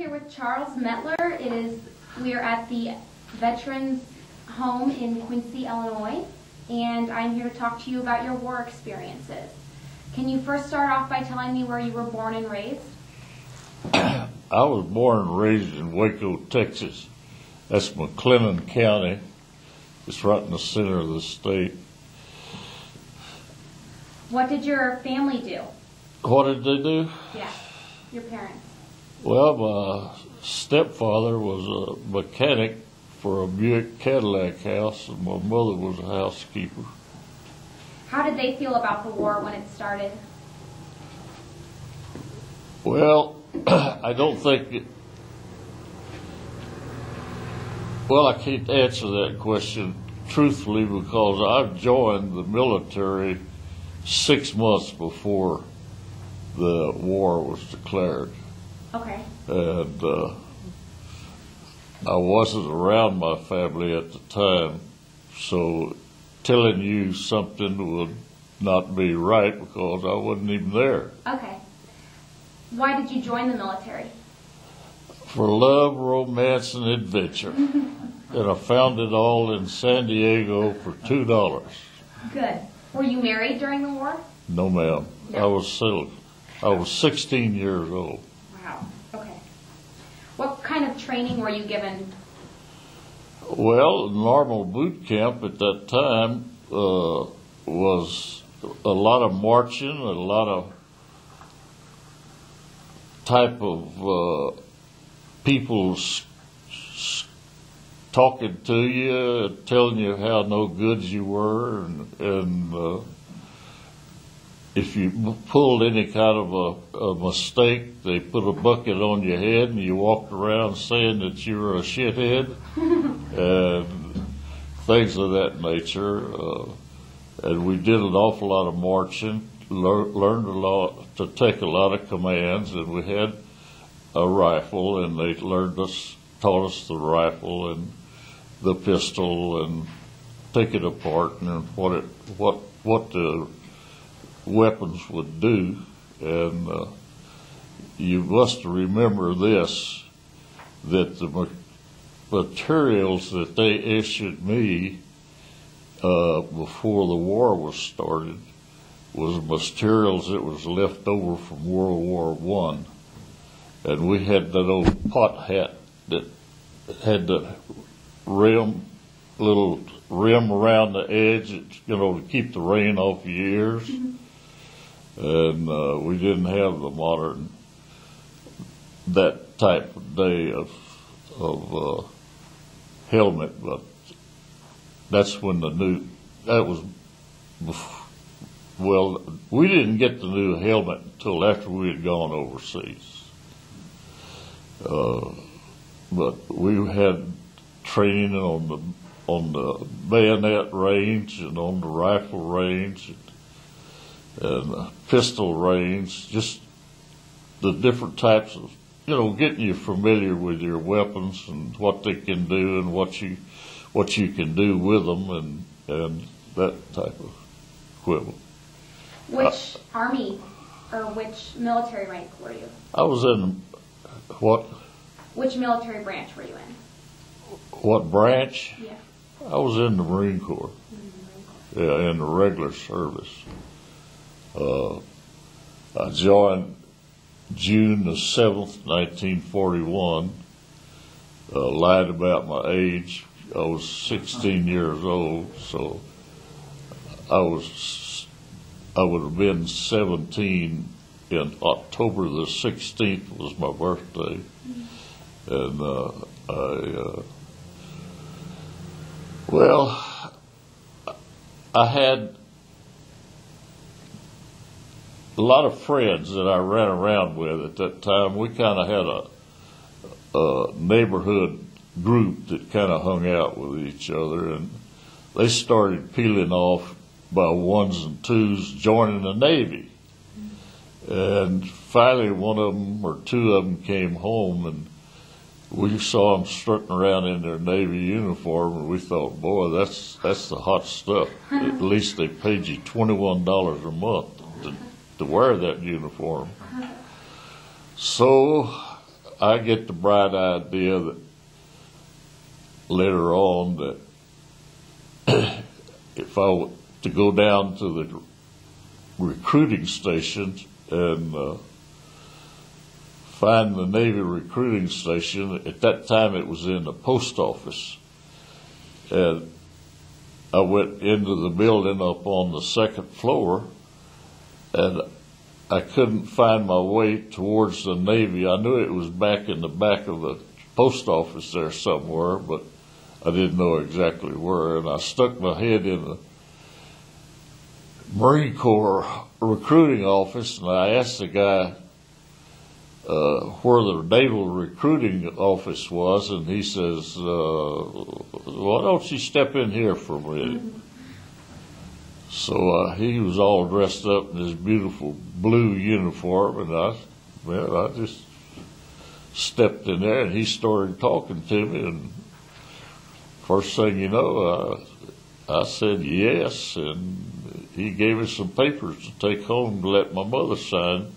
here with Charles Mettler. We are at the Veterans Home in Quincy, Illinois, and I'm here to talk to you about your war experiences. Can you first start off by telling me where you were born and raised? I was born and raised in Waco, Texas. That's McLennan County. It's right in the center of the state. What did your family do? What did they do? Yeah, your parents. Well, my stepfather was a mechanic for a Buick Cadillac house, and my mother was a housekeeper. How did they feel about the war when it started? Well, I don't think it... Well, I can't answer that question truthfully because I joined the military 6 months before the war was declared. Okay. And I wasn't around my family at the time, so telling you something would not be right because I wasn't even there. Okay. Why did you join the military? For love, romance, and adventure. And I found it all in San Diego for $2. Good. Were you married during the war? No, ma'am. No. I was single. I was 16 years old. Wow. Okay. What kind of training were you given? Well, normal boot camp at that time was a lot of marching, a lot of type of people talking to you, telling you how no good you were, and if you pulled any kind of a mistake, they put a bucket on your head and you walked around saying that you were a shithead and things of that nature. And we did an awful lot of marching, learned a lot to take a lot of commands, and we had a rifle, and they taught us the rifle and the pistol and take it apart and what the weapons would do. And you must remember this, that the materials that they issued me before the war was started was materials that was left over from World War I. And we had that old pot hat that had the little rim around the edge, to keep the rain off your ears. Mm-hmm. And we didn't have the modern, that type of day of helmet, but that's when well, we didn't get the new helmet until after we had gone overseas. But we had training on the bayonet range and on the rifle range and pistol range, just the different types of, getting you familiar with your weapons and what they can do and what you can do with them and that type of equipment. Which army or which military rank were you? I was in what? Which military branch were you in? What branch? Yeah. I was in the Marine Corps. Yeah, in the regular service. I joined June the 7th, 1941. Lied about my age. I was 16 years old, so I would have been 17 in October the 16th was my birthday. And I had a lot of friends that I ran around with at that time. We kind of had a neighborhood group that kind of hung out with each other, and they started peeling off by ones and twos, joining the Navy. And finally one of them or two of them came home, and we saw them strutting around in their Navy uniform, and we thought, boy, that's the hot stuff. At least they paid you $21 a month to wear that uniform. So I get the bright idea that later on that if I were to go down to the recruiting stations and find the Navy recruiting station, at that time it was in the post office. And I went into the building up on the second floor, and I couldn't find my way towards the Navy. I knew it was back in the back of the post office there somewhere, but I didn't know exactly where. And I stuck my head in the Marine Corps recruiting office, and I asked the guy where the naval recruiting office was, and he says, why don't you step in here for a minute? So he was all dressed up in his beautiful blue uniform, and I just stepped in there, and he started talking to me, and first thing you know, I said yes, and he gave me some papers to take home to let my mother sign.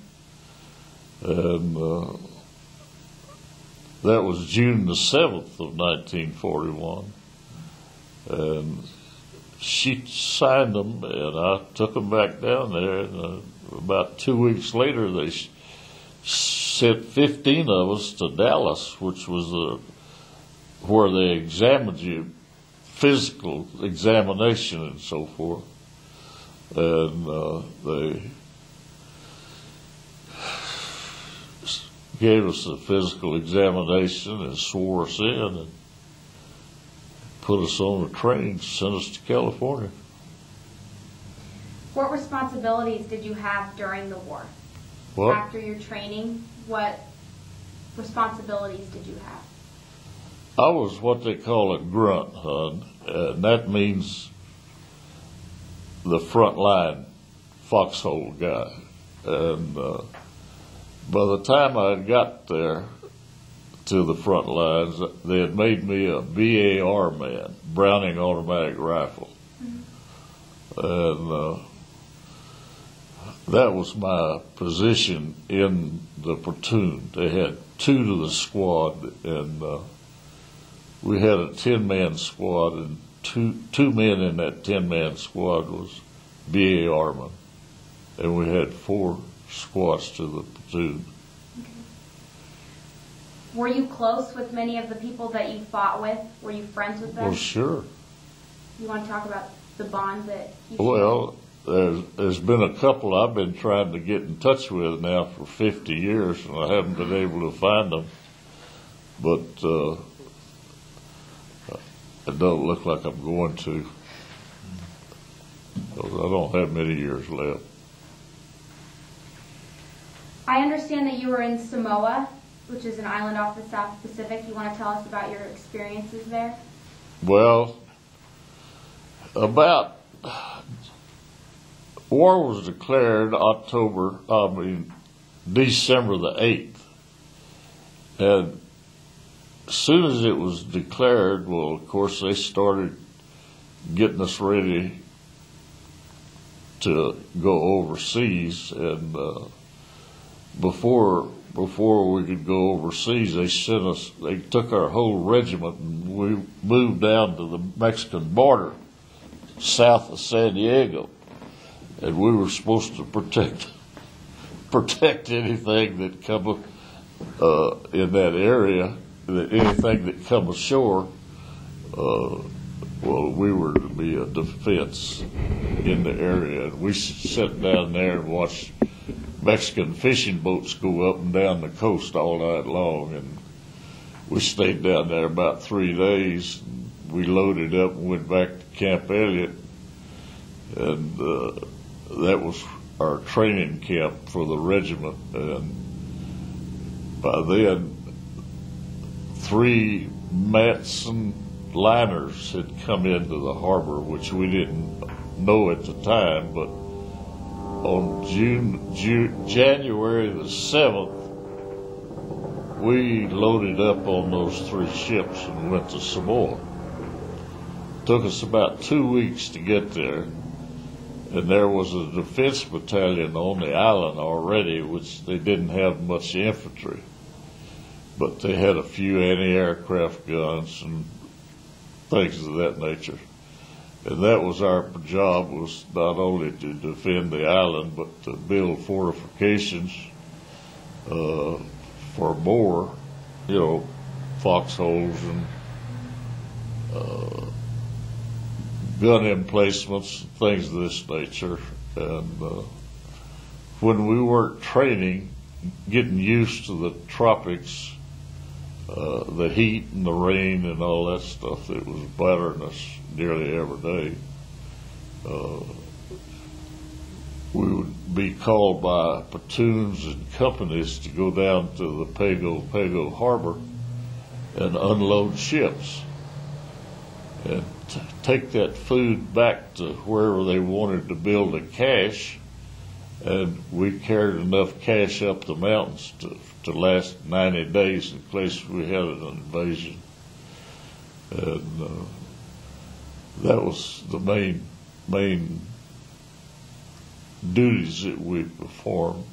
And that was June the 7th of 1941. And she signed them, and I took them back down there. And about 2 weeks later, they sent 15 of us to Dallas, which was where they examined you, physical examination and so forth. And they gave us a physical examination and swore us in and put us on a train, sent us to California. What responsibilities did you have during the war? What? After your training, what responsibilities did you have? I was what they call a grunt, hon, and that means the front line foxhole guy. And by the time I got there to the front lines, they had made me a BAR man, Browning automatic rifle. And that was my position in the platoon. They had 2 to the squad, and we had a 10-man squad, and two men in that 10-man squad was BAR men, and we had 4 squads to the platoon. Okay. Were you close with many of the people that you fought with? Were you friends with them? Well, sure. You want to talk about the bond that you Well, there's been a couple I've been trying to get in touch with now for 50 years, and I haven't been able to find them. But it doesn't look like I'm going to, because I don't have many years left. I understand that you were in Samoa, which is an island off the South Pacific. You want to tell us about your experiences there? Well, war was declared December the 8th. And as soon as it was declared, well, of course, they started getting us ready to go overseas. And before we could go overseas, they took our whole regiment, and we moved down to the Mexican border south of San Diego, and we were supposed to protect anything that come in that area, anything that come ashore. Well, we were to be a defense in the area, and we sat down there and watched Mexican fishing boats go up and down the coast all night long, and we stayed down there about 3 days. We loaded up and went back to Camp Elliott, and that was our training camp for the regiment. And by then, 3 Matson liners had come into the harbor, which we didn't know at the time, but on January the 7th, we loaded up on those 3 ships and went to Samoa. Took us about 2 weeks to get there, and there was a defense battalion on the island already, which they didn't have much infantry. but they had a few anti-aircraft guns and things of that nature. And that was our job, was not only to defend the island, but to build fortifications for more, foxholes and gun emplacements, things of this nature. And when we weren't training, getting used to the tropics, the heat and the rain and all that stuff, it was battering us nearly every day. We would be called by platoons and companies to go down to the Pago Harbor and unload ships and take that food back to wherever they wanted to build a cache, and we carried enough cache up the mountains to last 90 days in case we had an invasion. And that was the main duties that we performed.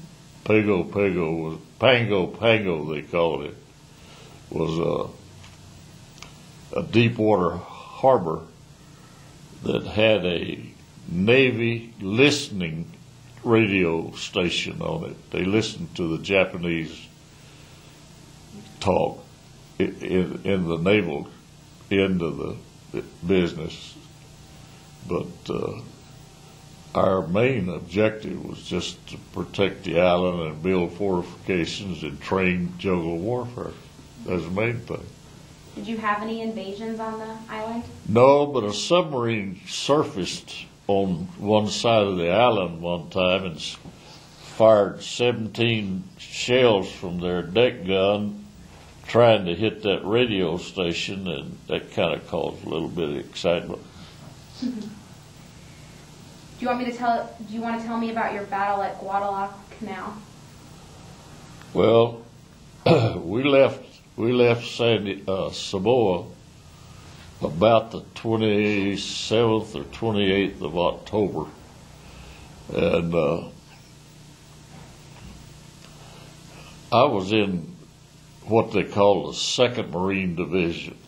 Pango they called it, was a deep water harbor that had a Navy listening radio station on it. They listened to the Japanese talk in the naval end of the business. But our main objective was just to protect the island and build fortifications and train jungle warfare. That's the main thing. Did you have any invasions on the island? No, but a submarine surfaced on one side of the island one time and fired 17 shells from their deck gun trying to hit that radio station, and that kind of caused a little bit of excitement. Do you want to tell me about your battle at Guadalcanal? Well, we left Samoa about the 27th or 28th of October, and I was in what they call the 2nd Marine Division,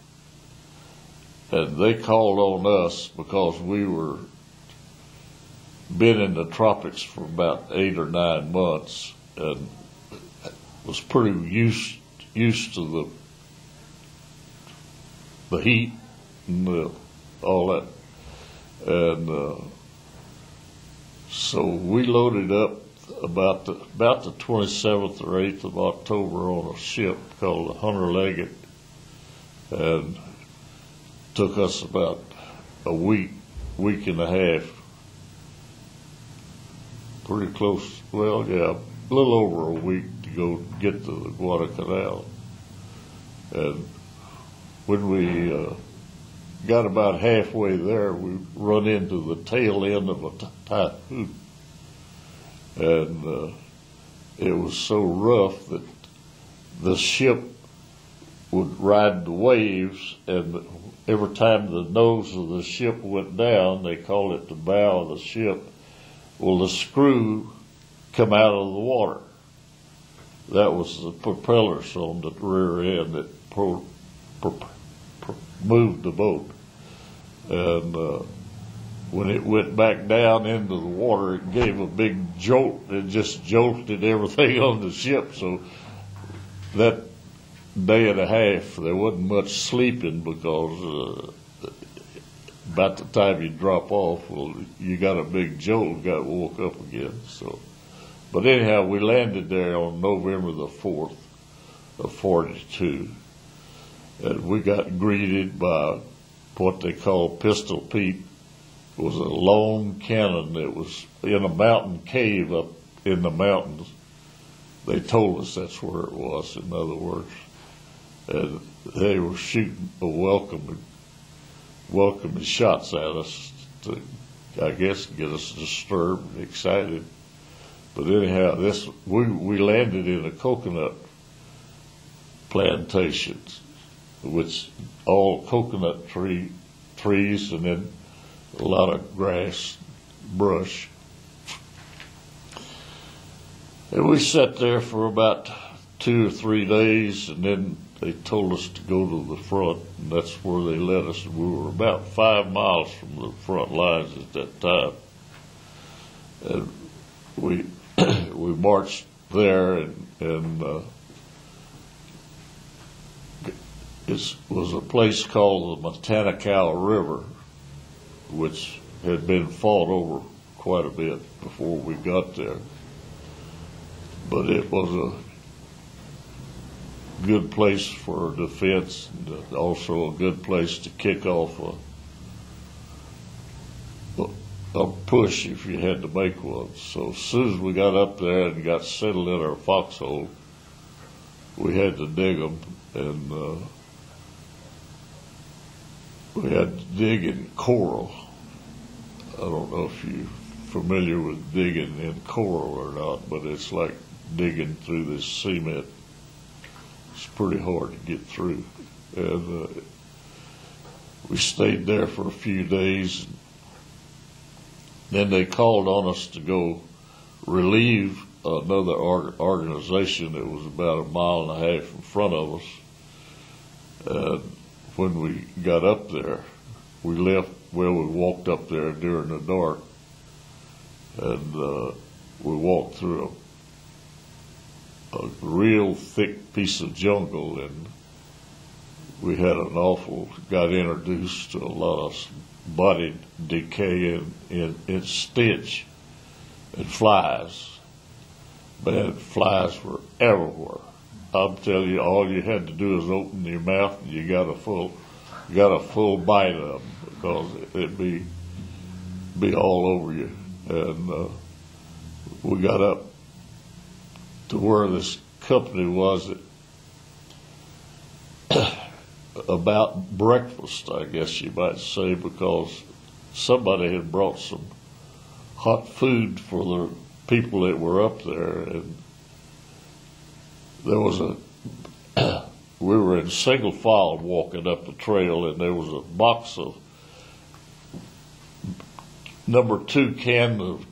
and they called on us because we were been in the tropics for about 8 or 9 months and was pretty used to the heat and all that, and so we loaded up about the 27th or 8th of October on a ship called the Hunter Leggett, and took us about a week and a half, pretty close, well, yeah, a little over a week to go get to the Guadalcanal. And when we got about halfway there, we run into the tail end of a typhoon. And it was so rough that the ship would ride the waves, and every time the nose of the ship went down, they called it the bow of the ship, well, the screw come out of the water. That was the propellers on the rear end that moved the boat. And when it went back down into the water, it gave a big jolt. It just jolted everything on the ship. So that day and a half, there wasn't much sleeping because about the time you drop off, well, you got a big jolt, got woke up again. So, but anyhow, we landed there on November the 4th of 42, and we got greeted by what they call Pistol Pete. It was a lone cannon that was in a mountain cave up in the mountains. They told us that's where it was, in other words. And they were shooting a welcoming shots at us to, I guess, get us disturbed and excited. But anyhow, we landed in a coconut plantations, which all coconut trees, and then a lot of grass, brush. And we sat there for about 2 or 3 days, and then they told us to go to the front, and that's where they led us. We were about 5 miles from the front lines at that time. And we we marched there, and it was a place called the Mettler River, which had been fought over quite a bit before we got there. But it was a good place for defense, and also a good place to kick off a push if you had to make one. So as soon as we got up there and got settled in our foxhole, we had to dig them, and we had to dig in coral. I don't know if you're familiar with digging in coral or not, but it's like digging through this cement. It's pretty hard to get through. And we stayed there for a few days. Then they called on us to go relieve another organization that was about 1.5 miles in front of us. When we got up there, we walked up there during the dark, and we walked through a real thick piece of jungle, and we got introduced to a lot of body decay and stench and flies. Man, flies were everywhere. I'm telling you, all you had to do is open your mouth, and you got a full bite of them, because it'd be all over you. And we got up to where this company was about breakfast, I guess you might say, because somebody had brought some hot food for the people that were up there, and there was we were in single file walking up the trail, and there was a box of number 2 can of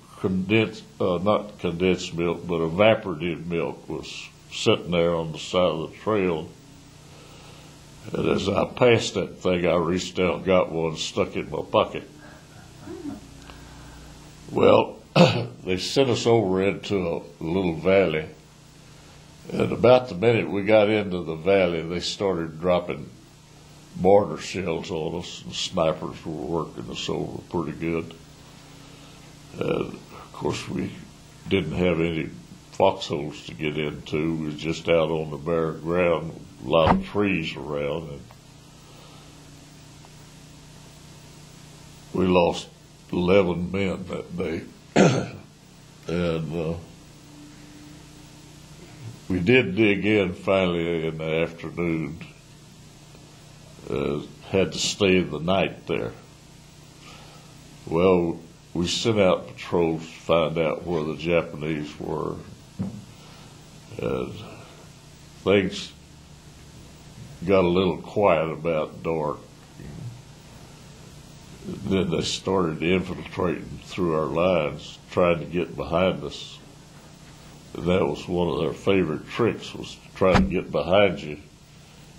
not condensed milk, but evaporative milk was sitting there on the side of the trail. And as I passed that thing, I reached out and got one, stuck it in my pocket. Well, they sent us over into a little valley, and about the minute we got into the valley, they started dropping mortar shells on us, and snipers were working us over pretty good. And of course, we didn't have any foxholes to get into. We was just out on the bare ground, a lot of trees around, and we lost 11 men that day. And we did dig in finally in the afternoon. Had to stay the night there. Well, we sent out patrols to find out where the Japanese were. And things got a little quiet about dark. Then they started infiltrating through our lines, trying to get behind us. And that was one of their favorite tricks, was to try to get behind you.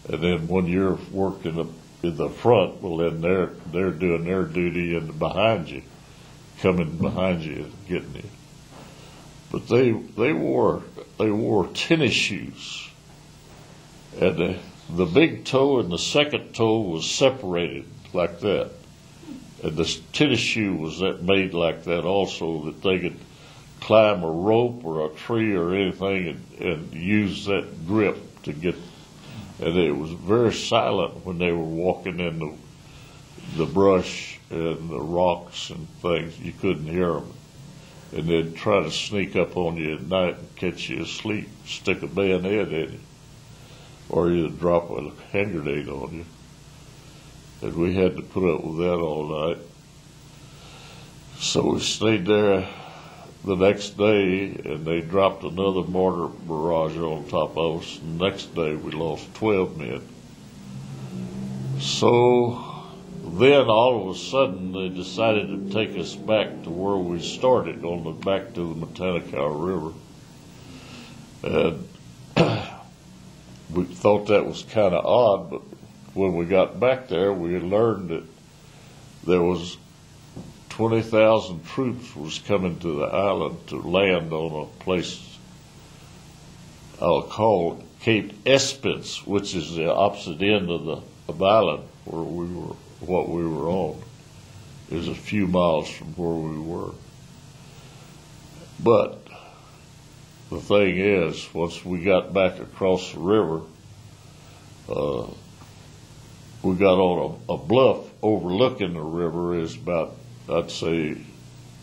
And then when you're working in the front, well, then they're doing their duty in behind you, coming behind you and getting you. But they wore tennis shoes, and the big toe and the second toe was separated like that, and the tennis shoe was made like that also, that they could climb a rope or a tree or anything and use that grip to get. And it was very silent when they were walking in the brush and the rocks and things. You couldn't hear them. And they'd try to sneak up on you at night and catch you asleep, stick a bayonet in you, or you'd drop a hand grenade on you. And we had to put up with that all night. So we stayed there the next day, and they dropped another mortar barrage on top of us. And the next day we lost 12 men. So then all of a sudden they decided to take us back to where we started, back to the Mettler River. And we thought that was kind of odd, but when we got back there, we learned that there was 20,000 troops was coming to the island to land on a place I'll call Cape Espence, which is the opposite end of the island where what we were on. It was a few miles from where we were. But the thing is, once we got back across the river, we got on a bluff overlooking the river. Is about, I'd say,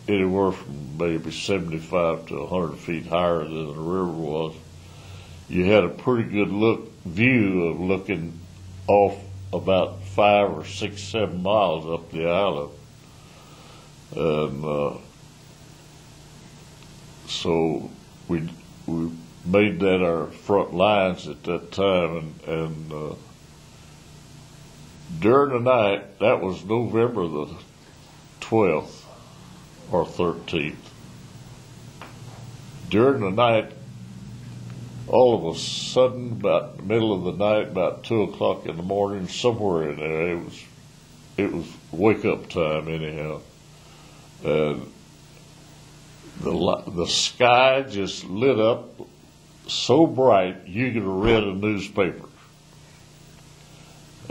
anywhere from maybe 75 to 100 feet higher than the river was. You had a pretty good view of looking off about 5 or 6, 7 miles up the island. And so we made that our front lines at that time, and during the night, that was November the 12th or 13th. During the night, all of a sudden, about the middle of the night, about 2 o'clock in the morning, somewhere in there, it was wake up time anyhow. And the sky just lit up so bright you could have read a newspaper.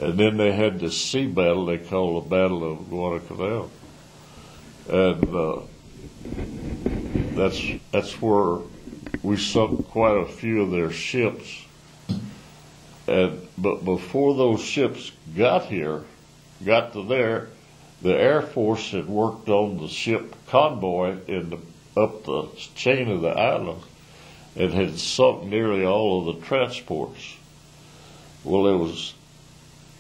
And then they had this sea battle they called the Battle of Guadalcanal. And that's where we sunk quite a few of their ships. But before those ships got to there, the Air Force had worked on the ship convoy up the chain of the island and had sunk nearly all of the transports. Well,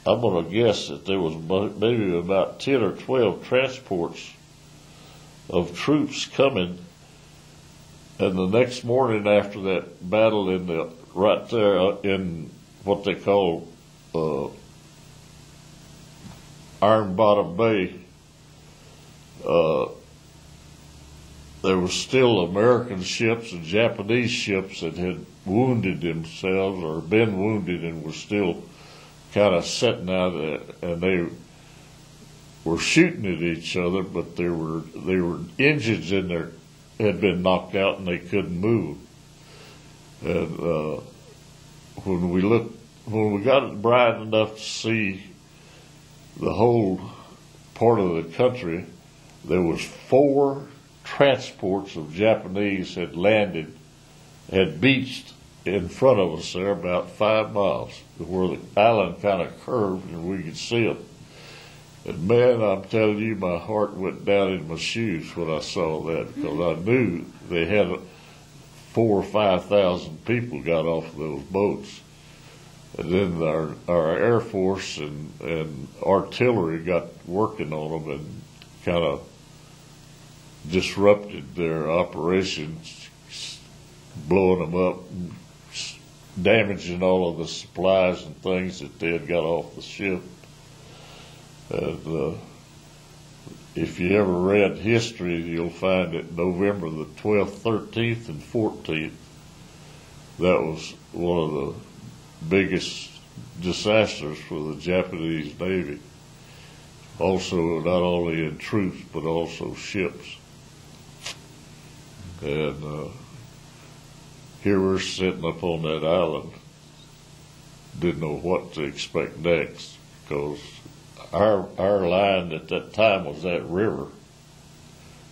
I'm going to guess that there was maybe about 10 or 12 transports of troops coming. And the next morning after that battle right there in what they call Iron Bottom Bay, there were still American ships and Japanese ships that had wounded themselves or been wounded and were still kind of sitting out there, and they were shooting at each other, but they were engines in there had been knocked out and they couldn't move. And when we got bright enough to see the whole part of the country, there was 4 transports of Japanese had beached in front of us there about 5 miles, where the island kind of curved and we could see them. And man, I'm telling you, my heart went down in my shoes when I saw that, because I knew they had 4,000 or 5,000 people got off of those boats. And then our Air Force and artillery got working on them and kind of disrupted their operations, blowing them up, and damaging all of the supplies and things that they had got off the ship. And if you ever read history, you'll find that November the 12th, 13th, and 14th, that was one of the biggest disasters for the Japanese Navy. Also, not only in troops, but also ships. And here we're sitting up on that island, didn't know what to expect next, because our line at that time was that river.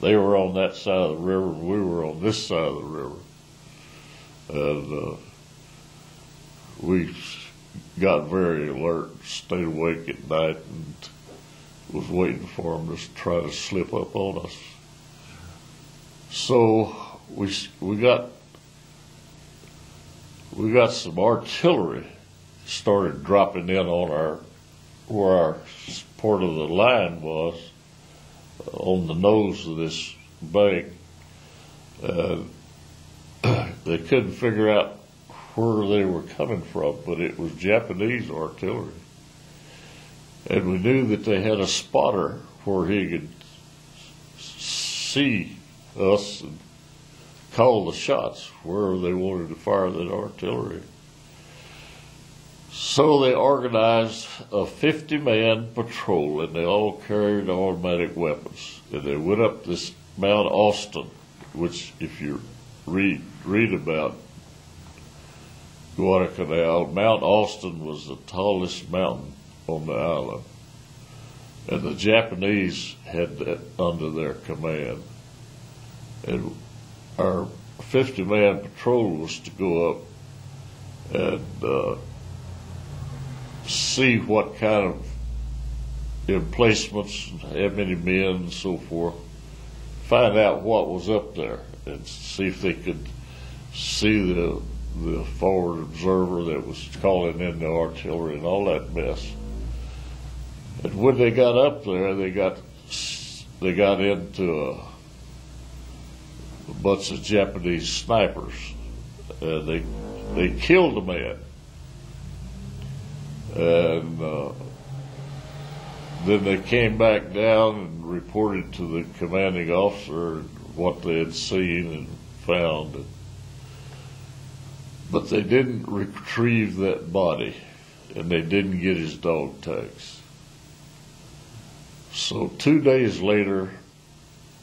They were on that side of the river, and we were on this side of the river. And we got very alert, stayed awake at night, and was waiting for them to try to slip up on us. So we got some artillery started dropping in on where our part of the line was, on the nose of this bank. They couldn't figure out where they were coming from, but it was Japanese artillery. And we knew that they had a spotter where he could see us and call the shots wherever they wanted to fire that artillery. So they organized a 50-man patrol, and they all carried automatic weapons. And they went up this Mount Austin, which, if you read about Guadalcanal, Mount Austin was the tallest mountain on the island. And the Japanese had that under their command. And our 50-man patrol was to go up and see what kind of emplacements, how many men and so forth, find out what was up there and see if they could see the forward observer that was calling in the artillery and all that mess. And when they got up there, they got into a bunch of Japanese snipers, and they killed a man. And then they came back down and reported to the commanding officer what they had seen and found. But they didn't retrieve that body, and they didn't get his dog tags. So 2 days later,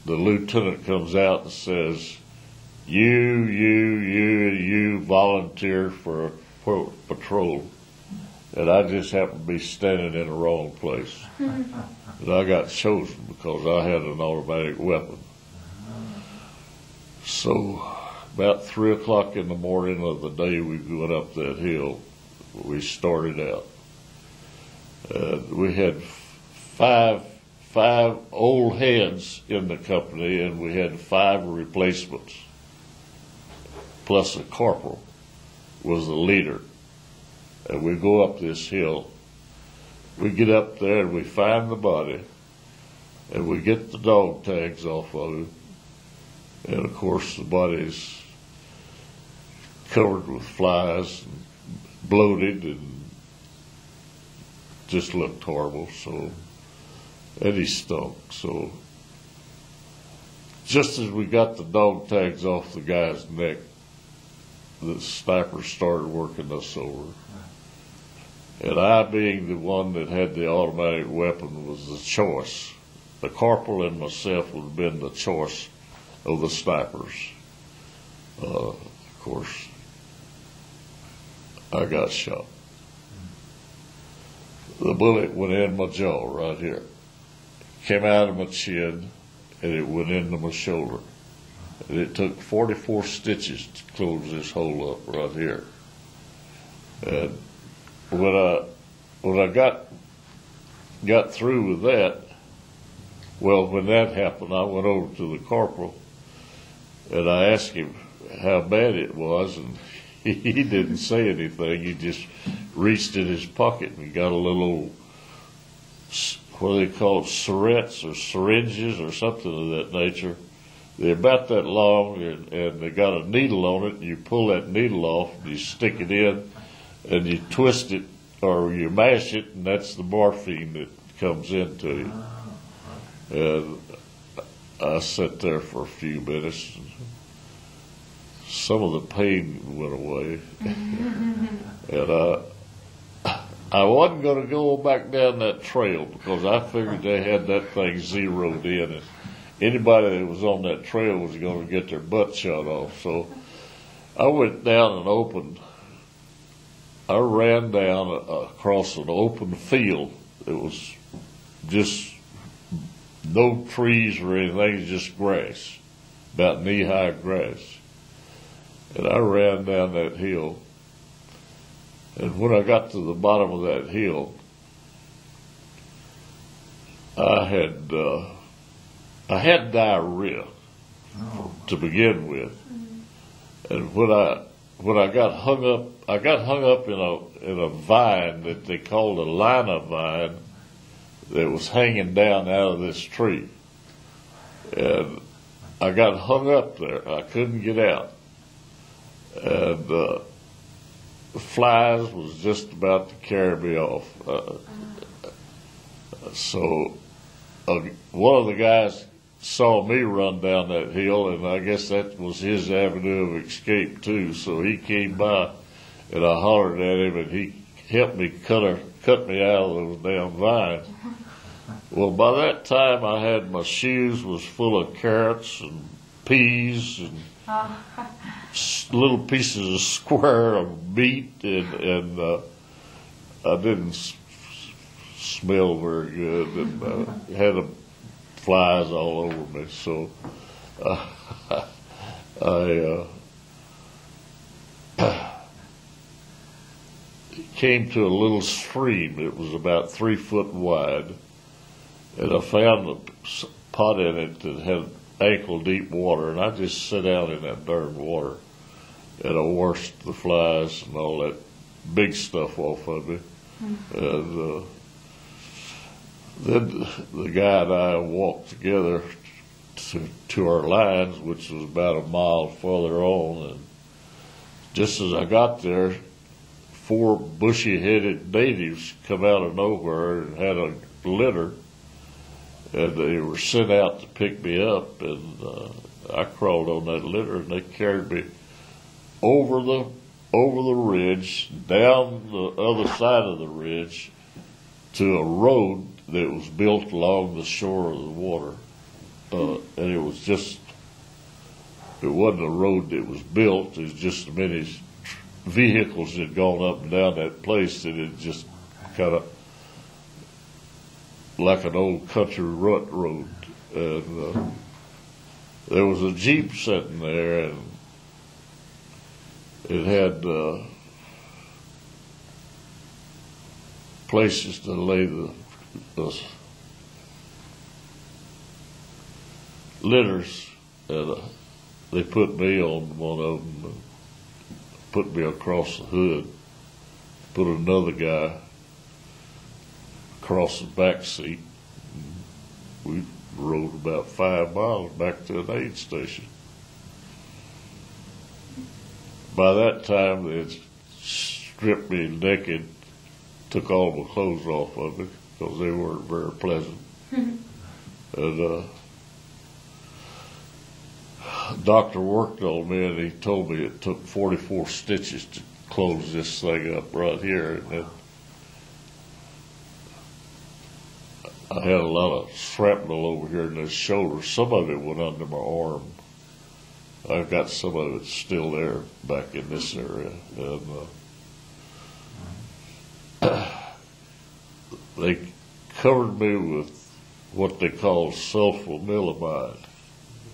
the lieutenant comes out and says, you volunteer for a patrol. And I just happened to be standing in the wrong place. And I got chosen because I had an automatic weapon. So about 3 o'clock in the morning of the day we went up that hill, we started out. We had five old heads in the company, and we had 5 replacements, plus a corporal was the leader. And we go up this hill. We get up there and we find the body, and we get the dog tags off of him. And of course the body's covered with flies and bloated and just looked horrible. So, and he stunk. So just as we got the dog tags off the guy's neck, the sniper started working us over. And I, being the one that had the automatic weapon, was the choice. The corporal and myself would have been the choice of the snipers. Of course, I got shot. The bullet went in my jaw right here. Came out of my chin, and it went into my shoulder. And it took 44 stitches to close this hole up right here. And when I got through with that, well, when that happened, I went over to the corporal and I asked him how bad it was, and he didn't say anything. He just reached in his pocket and got a little, what do they call it, syringes or syringes or something of that nature. They're about that long, and they got a needle on it, and you pull that needle off and you stick it in, and you twist it or you mash it, and that's the morphine that comes into you. And I sat there for a few minutes. And some of the pain went away. And I wasn't going to go back down that trail because I figured they had that thing zeroed in. And anybody that was on that trail was going to get their butt shot off. So I went down and I ran down across an open field. It was just no trees or anything, just grass, about knee-high grass. And I ran down that hill. And when I got to the bottom of that hill, I had diarrhea to begin with. And when I got hung up, in a vine that they called a lina vine that was hanging down out of this tree. And I got hung up there. I couldn't get out. And the flies was just about to carry me off. So one of the guys saw me run down that hill, and I guess that was his avenue of escape too. So he came by, and I hollered at him, and he help me cut me out of those damn vines. Well, by that time, I had my shoes was full of carrots and peas and little pieces of square of meat, and I didn't smell very good, and had flies all over me. So I came to a little stream. It was about 3 foot wide, and I found a pot in it that had ankle deep water, and I just sat down in that darn water, and I washed the flies and all that big stuff off of me. And then the guy and I walked together to our lines, which was about a mile farther on, and just as I got there, 4 bushy-headed natives come out of nowhere and had a litter, and they were sent out to pick me up, and I crawled on that litter, and they carried me over the ridge, down the other side of the ridge, to a road that was built along the shore of the water. And it wasn't a road that was built, it was just as many vehicles had gone up and down that place that it just kind of like an old country rut road. And there was a Jeep sitting there, and it had places to lay the litters, and they put me on one of them and put me across the hood, put another guy across the back seat. We rode about 5 miles back to an aid station. By that time, they had stripped me naked, took all my clothes off of me because they weren't very pleasant. And doctor worked on me, and he told me it took 44 stitches to close this thing up right here. And then I had a lot of shrapnel over here in this shoulder. Some of it went under my arm. I've got some of it still there back in this area. And they covered me with what they call sulfonylamide.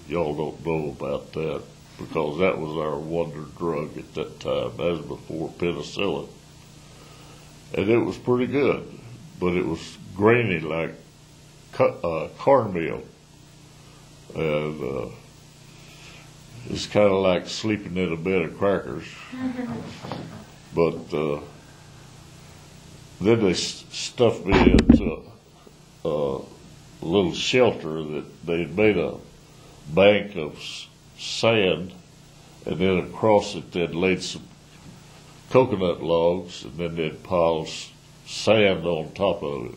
Y'all don't know about that because that was our wonder drug at that time. That was before penicillin. And it was pretty good, but it was grainy like cornmeal. And it's kind of like sleeping in a bed of crackers. But then they stuffed me into a little shelter that they'd made a bank of sand, and then across it they'd laid some coconut logs, and then they'd pile sand on top of it.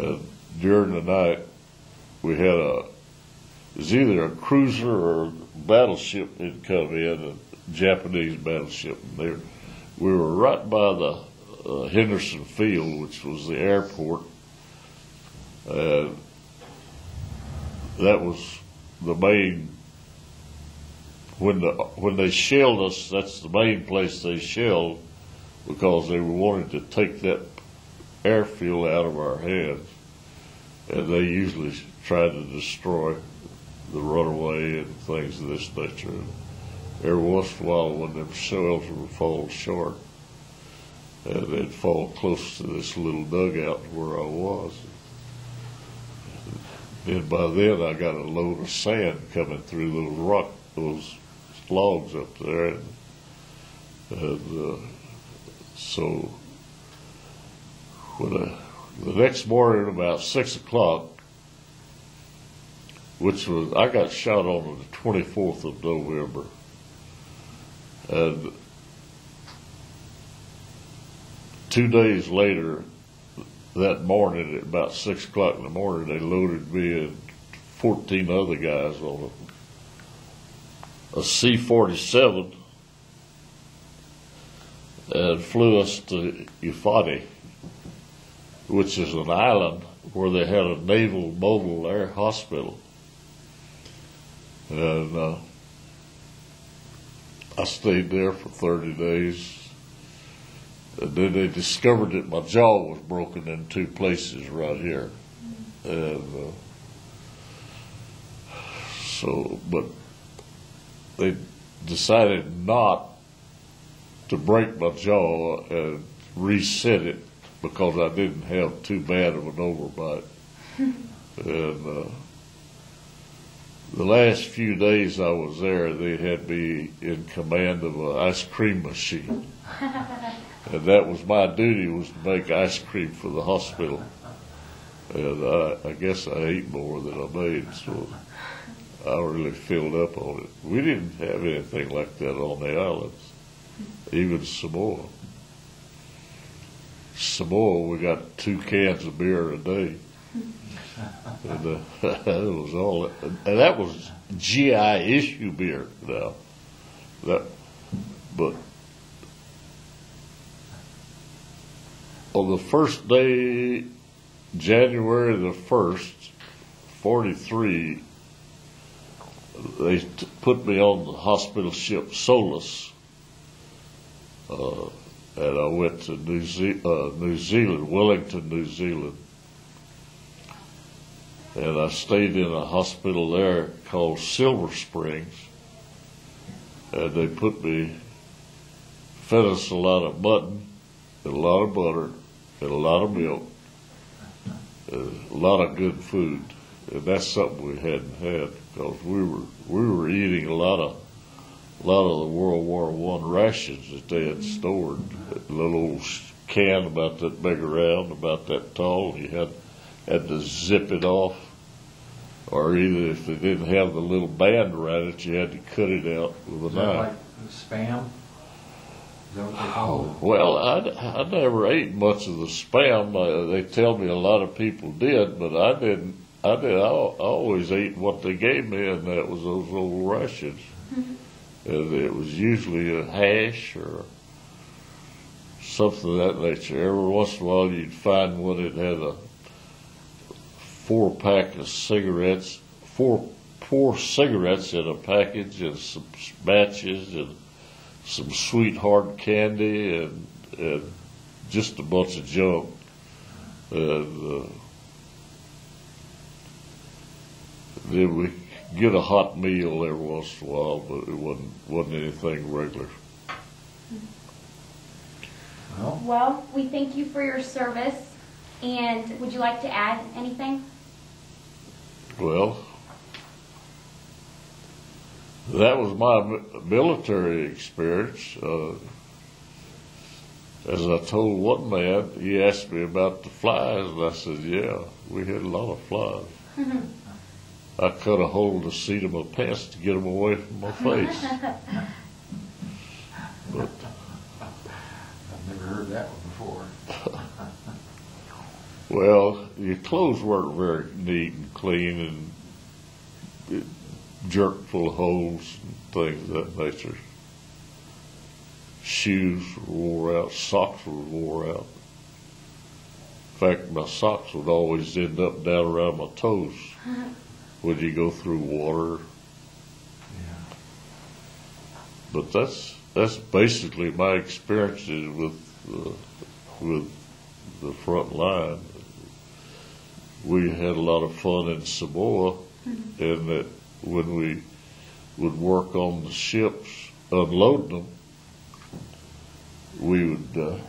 And during the night, we had it was either a cruiser or a battleship had come in, a Japanese battleship. And we were right by the Henderson Field, which was the airport. And that was the main, when they shelled us, that's the main place they shelled, because they wanted to take that airfield out of our hands. And they usually tried to destroy the runaway and things of this nature. Every once in a while, when them shells would fall short, and they'd fall close to this little dugout where I was. And by then, I got a load of sand coming through those logs up there, and so when the next morning about 6 o'clock, which was, I got shot on the 24th of November, and 2 days later, that morning at about 6 o'clock in the morning, they loaded me and 14 other guys on a C-47, and flew us to Ufati, which is an island where they had a naval mobile air hospital. And I stayed there for 30 days. And then they discovered that my jaw was broken in two places right here. And but they decided not to break my jaw and reset it because I didn't have too bad of an overbite. And the last few days I was there, they had me in command of an ice cream machine. And that was my duty, was to make ice cream for the hospital. And I guess I ate more than I made, so I really filled up on it. We didn't have anything like that on the islands, even Samoa. Samoa, we got 2 cans of beer a day. And it was all, and that was GI issue beer now. But on the first day, January the 1st, 43, they put me on the hospital ship Solus, and I went to New Zealand, Wellington, New Zealand. And I stayed in a hospital there called Silver Springs. And they fed us a lot of mutton, and a lot of butter, and a lot of milk, and a lot of good food. And that's something we hadn't had because we were eating a lot of the World War I rations that they had stored. A little old can about that big around, about that tall. You had to zip it off. Or either if they didn't have the little band around it, you had to cut it out with a knife. Like Spam? Is that what they call it? Well, I never ate much of the Spam. They tell me a lot of people did, but I didn't. I always ate what they gave me, and that was those old rations. And it was usually a hash or something of that nature. Every once in a while, you'd find one that had a 4-pack of cigarettes, four cigarettes in a package, and some matches, and some sweet hard candy, and just a bunch of junk. And then we get a hot meal every once in a while, but it wasn't anything regular. Well, we thank you for your service, and would you like to add anything? Well, that was my military experience. As I told one man, he asked me about the flies, and I said, yeah, we had a lot of flies. I cut a hole in the seat of my pants to get them away from my face. But I've never heard that one before. well, your clothes weren't very neat and clean, and jerked full of holes and things of that nature. Shoes were wore out, socks were wore out. In fact, my socks would always end up down around my toes when you go through water. Yeah. But that's basically my experiences with the front line. We had a lot of fun in Samoa, and that when we would work on the ships, unloading them, we would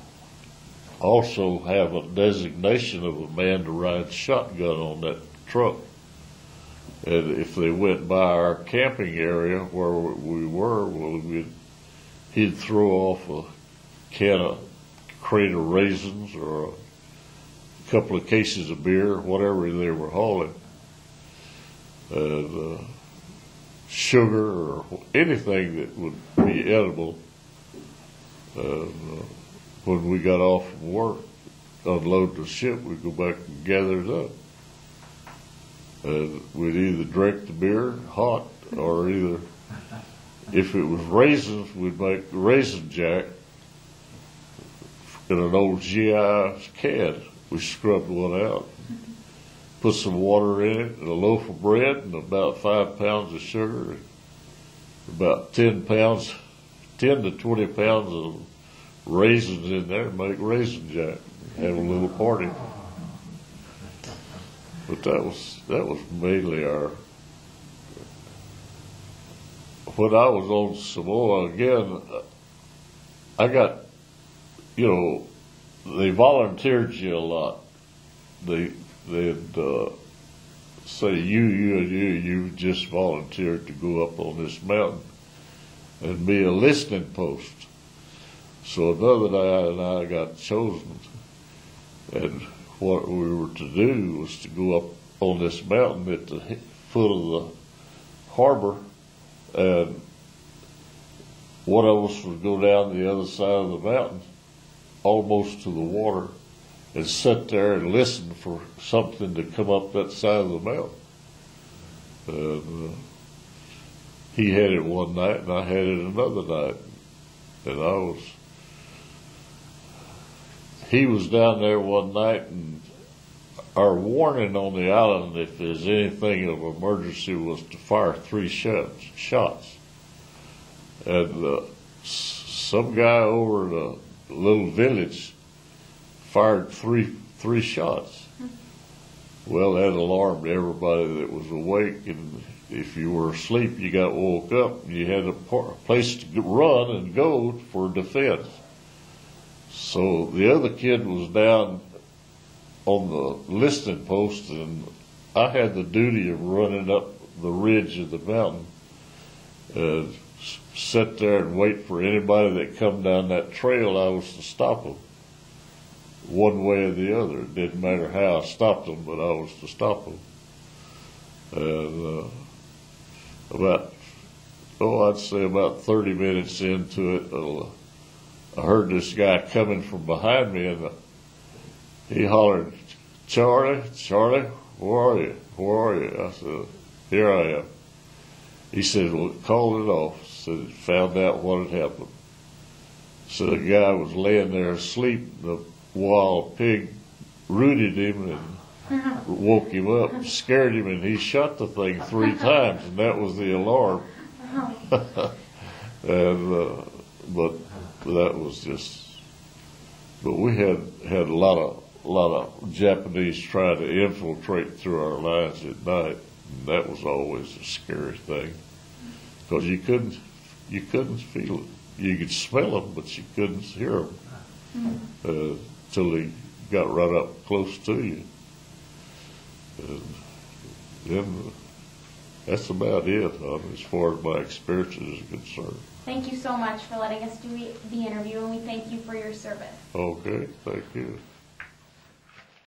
also have a designation of a man to ride shotgun on that truck. And if they went by our camping area where we were, well, he'd throw off a crate of raisins or a couple of cases of beer, whatever they were hauling, and sugar or anything that would be edible. When we got off from work, unload the ship, we'd go back and gather it up. And we'd either drink the beer hot, or either, if it was raisins, we'd make raisin jack, in an old GI can. We scrubbed one out, put some water in it, and a loaf of bread, and about 5 pounds of sugar, and about 10 to 20 pounds of raisins in there, and make raisin jack. Have a little party. But that was mainly our. When I was on Samoa again, I got, they volunteered you a lot. They'd say you just volunteered to go up on this mountain and be a listening post. So another guy and I got chosen, and what we were to do was to go up on this mountain at the foot of the harbor, and one of us would go down the other side of the mountain, almost to the water, and sit there and listen for something to come up that side of the mountain. And he had it one night, and I had it another night, and he was down there one night, and our warning on the island, if there's anything of emergency, was to fire 3 shots. And some guy over in a little village fired three shots. Well, that alarmed everybody that was awake, and if you were asleep, you got woke up, and you had a place to run and go for defense. So the other kid was down on the listening post, and I had the duty of running up the ridge of the mountain and sit there and wait for anybody that come down that trail. I was to stop them one way or the other. It didn't matter how I stopped them, but I was to stop them. And I'd say about 30 minutes into it, I heard this guy coming from behind me, and he hollered, Charlie, where are you? I said, here I am. He said, well, called it off. Said, found out what had happened. So the guy was laying there asleep. The wild pig rooted him and woke him up, scared him, and he shot the thing 3 times, and that was the alarm. And but that was just. But we had a lot of Japanese trying to infiltrate through our lines at night. And that was always a scary thing, because you couldn't feel it. You could smell them, but you couldn't hear them till they got right up close to you. And then that's about it as far as my experiences are concerned. Thank you so much for letting us do the interview, and we thank you for your service. Okay, thank you.